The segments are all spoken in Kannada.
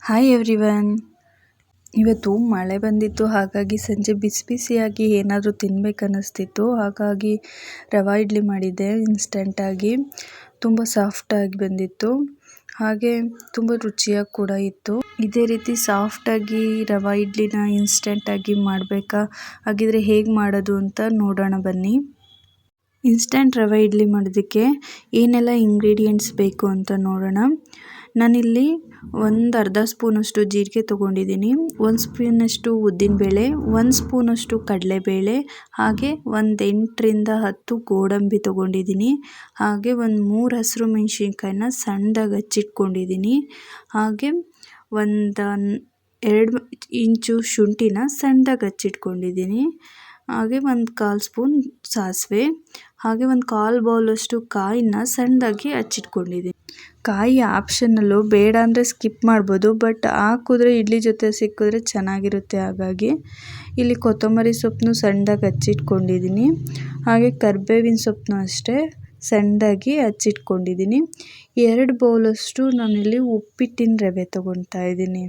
Hi everyone. ಇವತ್ತು ಮಳೆ ಬಂದಿತ್ತು, ಹಾಗಾಗಿ ಸಂಜೆ ಬಿಸಿ ಬಿಸಿಯಾಗಿ ಏನಾದರೂ ತಿನ್ನಬೇಕನ್ನಿಸ್ತಿತ್ತು. ಹಾಗಾಗಿ ರವೆ ಇಡ್ಲಿ ಮಾಡಿದ್ದೆ ಇನ್ಸ್ಟೆಂಟಾಗಿ. ತುಂಬ ಸಾಫ್ಟಾಗಿ ಬಂದಿತ್ತು, ಹಾಗೆ ತುಂಬ ರುಚಿಯಾಗಿ ಕೂಡ ಇತ್ತು. ಇದೇ ರೀತಿ ಸಾಫ್ಟಾಗಿ ರವೆ ಇಡ್ಲಿನ ಇನ್ಸ್ಟೆಂಟಾಗಿ ಮಾಡಬೇಕಾ, ಹಾಗಿದ್ರೆ ಹೇಗೆ ಮಾಡೋದು ಅಂತ ನೋಡೋಣ ಬನ್ನಿ. ಇನ್ಸ್ಟೆಂಟ್ ರವೆ ಇಡ್ಲಿ ಮಾಡೋದಕ್ಕೆ ಏನೆಲ್ಲ ಇಂಗ್ರೀಡಿಯೆಂಟ್ಸ್ ಬೇಕು ಅಂತ ನೋಡೋಣ. ನಾನಿಲ್ಲಿ ಒಂದು ಅರ್ಧ ಸ್ಪೂನಷ್ಟು ಜೀರಿಗೆ ತೊಗೊಂಡಿದ್ದೀನಿ, 1 ಸ್ಪೂನಷ್ಟು ಉದ್ದಿನಬೇಳೆ, 1 ಸ್ಪೂನಷ್ಟು ಕಡಲೆಬೇಳೆ, ಹಾಗೆ ಒಂದು 8ರಿಂದ 10 ಗೋಡಂಬಿ ತೊಗೊಂಡಿದ್ದೀನಿ, ಹಾಗೆ ಒಂದು 3 ಹಸಿರು ಮೆಣಸಿನ್ಕಾಯಿನ ಸಣ್ಣದಾಗಿ ಹಚ್ಚಿಟ್ಕೊಂಡಿದ್ದೀನಿ, ಹಾಗೆ ಒಂದು 2 ಇಂಚು ಶುಂಠಿನ ಸಣ್ಣದಾಗಿ ಹಚ್ಚಿಟ್ಕೊಂಡಿದ್ದೀನಿ, ಹಾಗೆ ಒಂದು 1/4 ಸ್ಪೂನ್ ಸಾಸಿವೆ, ಹಾಗೆ ಒಂದು 1/4 ಬೌಲಷ್ಟು ಕಾಯಿನ ಸಣ್ಣದಾಗಿ ಹಚ್ಚಿಟ್ಕೊಂಡಿದ್ದೀನಿ. ಕಾಯಿ ಆಪ್ಷನಲ್ಲು, ಬೇಡ ಅಂದರೆ ಸ್ಕಿಪ್ ಮಾಡ್ಬೋದು, ಬಟ್ ಹಾಕಿದ್ರೆ ಇಡ್ಲಿ ಜೊತೆ ಸಿಕ್ಕಿದ್ರೆ ಚೆನ್ನಾಗಿರುತ್ತೆ. ಹಾಗಾಗಿ ಇಲ್ಲಿ ಕೊತ್ತಂಬರಿ ಸೊಪ್ಪನ್ನು ಸಣ್ಣದಾಗಿ ಹಚ್ಚಿಟ್ಕೊಂಡಿದ್ದೀನಿ, ಹಾಗೆ ಕರಿಬೇವಿನ ಸೊಪ್ಪನ್ನು ಅಷ್ಟೇ ಸಣ್ಣದಾಗಿ ಹಚ್ಚಿಟ್ಕೊಂಡಿದ್ದೀನಿ. 2 ಬೌಲಷ್ಟು ನಾನಿಲ್ಲಿ ಉಪ್ಪಿಟ್ಟಿನ ರವೆ ತೊಗೊತಾ ಇದ್ದೀನಿ.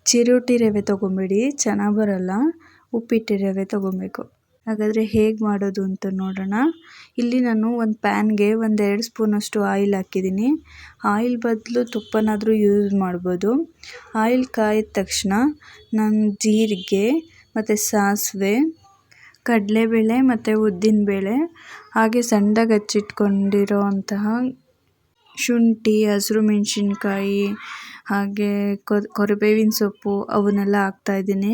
ಚಿರೋಟಿ ರವೆ ತೊಗೊಬೇಡಿ, ಚೆನ್ನಾಗಿ ಬರಲ್ಲ, ಉಪ್ಪಿಟ್ಟು ರವೆ ತೊಗೊಬೇಕು. ಹಾಗಾದರೆ ಹೇಗೆ ಮಾಡೋದು ಅಂತ ನೋಡೋಣ. ಇಲ್ಲಿ ನಾನು ಒಂದು ಪ್ಯಾನ್ಗೆ 1-2 ಸ್ಪೂನಷ್ಟು ಆಯಿಲ್ ಹಾಕಿದ್ದೀನಿ. ಆಯಿಲ್ ಬದಲು ತುಪ್ಪನಾದರೂ ಯೂಸ್ ಮಾಡ್ಬೋದು. ಆಯಿಲ್ ಕಾಯಿದ ತಕ್ಷಣ ನಾನು ಜೀರಿಗೆ ಮತ್ತು ಸಾಸಿವೆ, ಕಡಲೆಬೇಳೆ ಮತ್ತು ಉದ್ದಿನಬೇಳೆ, ಹಾಗೆ ಸಣ್ಣದಾಗಿ ಹಚ್ಚಿಟ್ಕೊಂಡಿರೋ ಅಂತಹ ಶುಂಠಿ, ಹಸಿರು ಮೆಣಸಿನ್ಕಾಯಿ, ಹಾಗೆ ಕರಿಬೇವಿನ ಸೊಪ್ಪು ಅವನ್ನೆಲ್ಲ ಹಾಕ್ತಾಯಿದ್ದೀನಿ.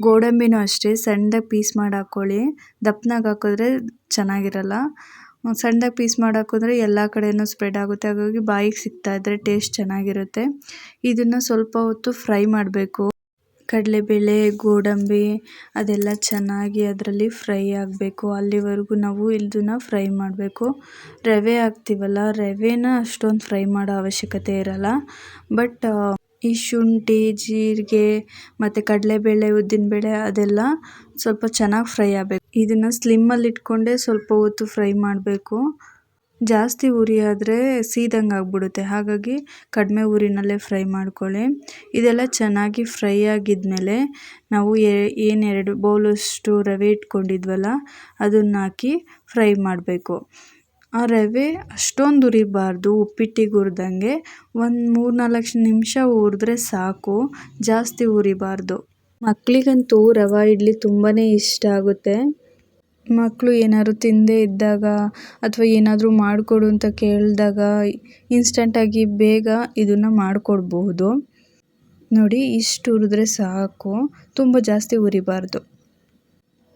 ಗೋಡಂಬಿನೂ ಅಷ್ಟೇ ಸಣ್ಣದಾಗಿ ಪೀಸ್ ಮಾಡಿ ಹಾಕ್ಕೊಳ್ಳಿ, ದಪ್ಪನಾಗಿ ಹಾಕಿದ್ರೆ ಚೆನ್ನಾಗಿರಲ್ಲ. ಸಣ್ಣದಾಗಿ ಪೀಸ್ ಮಾಡಿ ಹಾಕಿದ್ರೆ ಎಲ್ಲ ಕಡೆಯೂ ಸ್ಪ್ರೆಡ್ ಆಗುತ್ತೆ, ಹಾಗಾಗಿ ಬಾಯಿಗೆ ಸಿಗ್ತಾಯಿದ್ರೆ ಟೇಸ್ಟ್ ಚೆನ್ನಾಗಿರುತ್ತೆ. ಇದನ್ನು ಸ್ವಲ್ಪ ಹೊತ್ತು ಫ್ರೈ ಮಾಡಬೇಕು. ಕಡಲೆಬೇಳೆ, ಗೋಡಂಬಿ ಅದೆಲ್ಲ ಚೆನ್ನಾಗಿ ಅದರಲ್ಲಿ ಫ್ರೈ ಆಗಬೇಕು, ಅಲ್ಲಿವರೆಗೂ ನಾವು ಇದನ್ನು ಫ್ರೈ ಮಾಡಬೇಕು. ರವೆ ಹಾಕ್ತೀವಲ್ಲ, ರವೆನ ಅಷ್ಟೊಂದು ಫ್ರೈ ಮಾಡೋ ಅವಶ್ಯಕತೆ ಇರಲ್ಲ, ಬಟ್ ಈ ಶುಂಠಿ, ಜೀರಿಗೆ ಮತ್ತು ಕಡಲೆಬೇಳೆ, ಉದ್ದಿನಬೇಳೆ ಅದೆಲ್ಲ ಸ್ವಲ್ಪ ಚೆನ್ನಾಗಿ ಫ್ರೈ ಆಗಬೇಕು. ಇದನ್ನು ಸ್ಲಿಮ್ಮಲ್ಲಿ ಇಟ್ಕೊಂಡೇ ಸ್ವಲ್ಪ ಹೊತ್ತು ಫ್ರೈ ಮಾಡಬೇಕು. ಜಾಸ್ತಿ ಉರಿ ಆದರೆ ಸೀದಂಗೆ ಆಗಿಬಿಡುತ್ತೆ, ಹಾಗಾಗಿ ಕಡಿಮೆ ಉರಿನಲ್ಲೇ ಫ್ರೈ ಮಾಡ್ಕೊಳ್ಳಿ. ಇದೆಲ್ಲ ಚೆನ್ನಾಗಿ ಫ್ರೈ ಆಗಿದ್ಮೇಲೆ ನಾವು 2 ಬೌಲಷ್ಟು ರವೆ ಇಟ್ಕೊಂಡಿದ್ವಲ್ಲ ಅದನ್ನು ಹಾಕಿ ಫ್ರೈ ಮಾಡಬೇಕು. ಆ ರವೆ ಅಷ್ಟೊಂದು ಉರಿಬಾರ್ದು, ಉಪ್ಪಿಟ್ಟಿಗೆ ಹುರಿದಂಗೆ ಒಂದು 3-4 ನಿಮಿಷ ಹುರಿದ್ರೆ ಸಾಕು, ಜಾಸ್ತಿ ಉರಿಬಾರ್ದು. ಮಕ್ಕಳಿಗಂತೂ ರವೆ ಇಡ್ಲಿ ತುಂಬಾ ಇಷ್ಟ ಆಗುತ್ತೆ. ಮಕ್ಕಳು ಏನಾದ್ರು ತಿನ್ನದೇ ಇದ್ದಾಗ ಅಥವಾ ಏನಾದರೂ ಮಾಡಿಕೊಡು ಅಂತ ಕೇಳಿದಾಗ ಇನ್ಸ್ಟೆಂಟಾಗಿ ಬೇಗ ಇದನ್ನು ಮಾಡಿಕೊಡ್ಬಹುದು. ನೋಡಿ, ಇಷ್ಟು ಹುರಿದ್ರೆ ಸಾಕು, ತುಂಬ ಜಾಸ್ತಿ ಉರಿಬಾರ್ದು.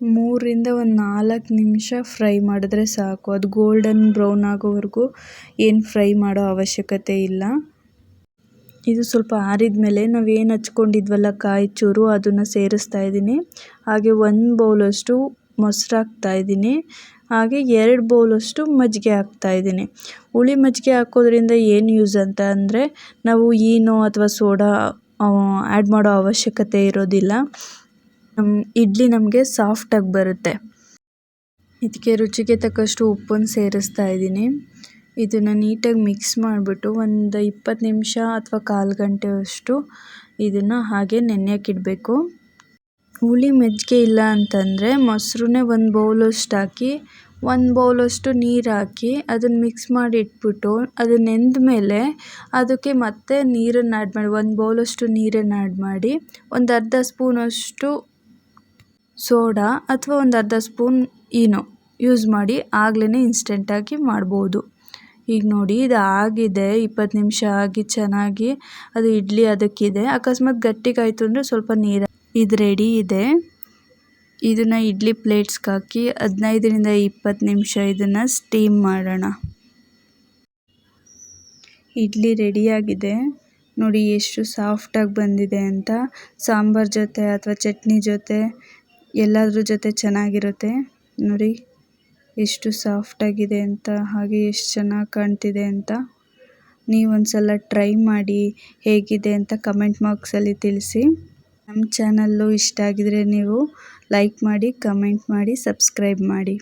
3ರಿಂದ 4 ನಿಮಿಷ ಫ್ರೈ ಮಾಡಿದ್ರೆ ಸಾಕು, ಅದು ಗೋಲ್ಡನ್ ಬ್ರೌನ್ ಆಗೋವರೆಗೂ ಏನು ಫ್ರೈ ಮಾಡೋ ಅವಶ್ಯಕತೆ ಇಲ್ಲ. ಇದು ಸ್ವಲ್ಪ ಆರಿದ ಮೇಲೆ ನಾವೇನು ಹಚ್ಕೊಂಡಿದ್ವಲ್ಲ ಕಾಯಿ ಚೂರು, ಅದನ್ನು ಸೇರಿಸ್ತಾ ಇದ್ದೀನಿ, ಹಾಗೆ 1 ಬೌಲಷ್ಟು ಮೊಸರು ಹಾಕ್ತಾಯಿದ್ದೀನಿ, ಹಾಗೆ 2 ಬೌಲಷ್ಟು ಮಜ್ಜಿಗೆ ಹಾಕ್ತಾಯಿದ್ದೀನಿ. ಹುಳಿ ಮಜ್ಜಿಗೆ ಹಾಕೋದ್ರಿಂದ ಏನು ಯೂಸ್ ಅಂತ ಅಂದರೆ, ನಾವು ಈನೋ ಅಥವಾ ಸೋಡಾ ಆ್ಯಡ್ ಮಾಡೋ ಅವಶ್ಯಕತೆ ಇರೋದಿಲ್ಲ, ಇಡ್ಲಿ ನಮಗೆ ಸಾಫ್ಟಾಗಿ ಬರುತ್ತೆ. ಇದಕ್ಕೆ ರುಚಿಗೆ ತಕ್ಕಷ್ಟು ಉಪ್ಪನ್ನು ಸೇರಿಸ್ತಾ ಇದ್ದೀನಿ. ಇದನ್ನು ನೀಟಾಗಿ ಮಿಕ್ಸ್ ಮಾಡಿಬಿಟ್ಟು ಒಂದು 20 ನಿಮಿಷ ಅಥವಾ 1/4 ಗಂಟೆಯಷ್ಟು ಇದನ್ನು ಹಾಗೆ ನೆನೆಯೋಕ್ಕಿಡಬೇಕು. ಹುಳಿ ಮಜ್ಜಿಗೆ ಇಲ್ಲ ಅಂತಂದರೆ ಮೊಸರನ್ನೇ 1 ಬೌಲಷ್ಟು ಹಾಕಿ 1 ಬೌಲಷ್ಟು ನೀರು ಹಾಕಿ ಅದನ್ನು ಮಿಕ್ಸ್ ಮಾಡಿ ಇಟ್ಬಿಟ್ಟು, ಅದು ನೆಂದ ಮೇಲೆ ಅದಕ್ಕೆ ಮತ್ತೆ ನೀರನ್ನು ಆ್ಯಡ್ ಮಾಡಿ 1 ಬೌಲಷ್ಟು ನೀರನ್ನು ಆ್ಯಡ್ ಮಾಡಿ, ಒಂದು ಅರ್ಧ ಸ್ಪೂನಷ್ಟು ಸೋಡಾ ಅಥವಾ ಒಂದು ಅರ್ಧ ಸ್ಪೂನ್ ಈನೋ ಯೂಸ್ ಮಾಡಿ ಆಗಲೇ ಇನ್ಸ್ಟೆಂಟಾಗಿ ಮಾಡ್ಬೋದು. ಈಗ ನೋಡಿ, ಇದು ಆಗಿದೆ, 20 ನಿಮಿಷ ಆಗಿ ಚೆನ್ನಾಗಿ ಅದು ಇಡ್ಲಿ ಅದಕ್ಕಿದೆ. ಅಕಸ್ಮಾತ್ ಗಟ್ಟಿಗಾಯಿತು ಅಂದರೆ ಸ್ವಲ್ಪ ನೀರು. ಇದು ರೆಡಿ ಇದೆ. ಇದನ್ನು ಇಡ್ಲಿ ಪ್ಲೇಟ್ಸ್ಗೆ ಹಾಕಿ 15ರಿಂದ 20 ನಿಮಿಷ ಇದನ್ನು ಸ್ಟೀಮ್ ಮಾಡೋಣ. ಇಡ್ಲಿ ರೆಡಿಯಾಗಿದೆ ನೋಡಿ, ಎಷ್ಟು ಸಾಫ್ಟಾಗಿ ಬಂದಿದೆ ಅಂತ. ಸಾಂಬಾರ್ ಜೊತೆ ಅಥವಾ ಚಟ್ನಿ ಜೊತೆ ಎಲ್ಲದ್ರ ಜೊತೆ ಚೆನ್ನಾಗಿರುತ್ತೆ. ನೋಡಿ ಎಷ್ಟು ಸಾಫ್ಟಾಗಿದೆ ಅಂತ, ಹಾಗೆ ಎಷ್ಟು ಚೆನ್ನಾಗಿ ಕಾಣ್ತಿದೆ ಅಂತ. ನೀವೊಂದ್ಸಲ ಟ್ರೈ ಮಾಡಿ, ಹೇಗಿದೆ ಅಂತ ಕಮೆಂಟ್ ಬಾಕ್ಸಲ್ಲಿ ತಿಳಿಸಿ. ನಮ್ಮ ಚಾನಲ್ಲು ಇಷ್ಟ ಆಗಿದರೆ ನೀವು ಲೈಕ್ ಮಾಡಿ, ಕಮೆಂಟ್ ಮಾಡಿ, ಸಬ್ಸ್ಕ್ರೈಬ್ ಮಾಡಿ.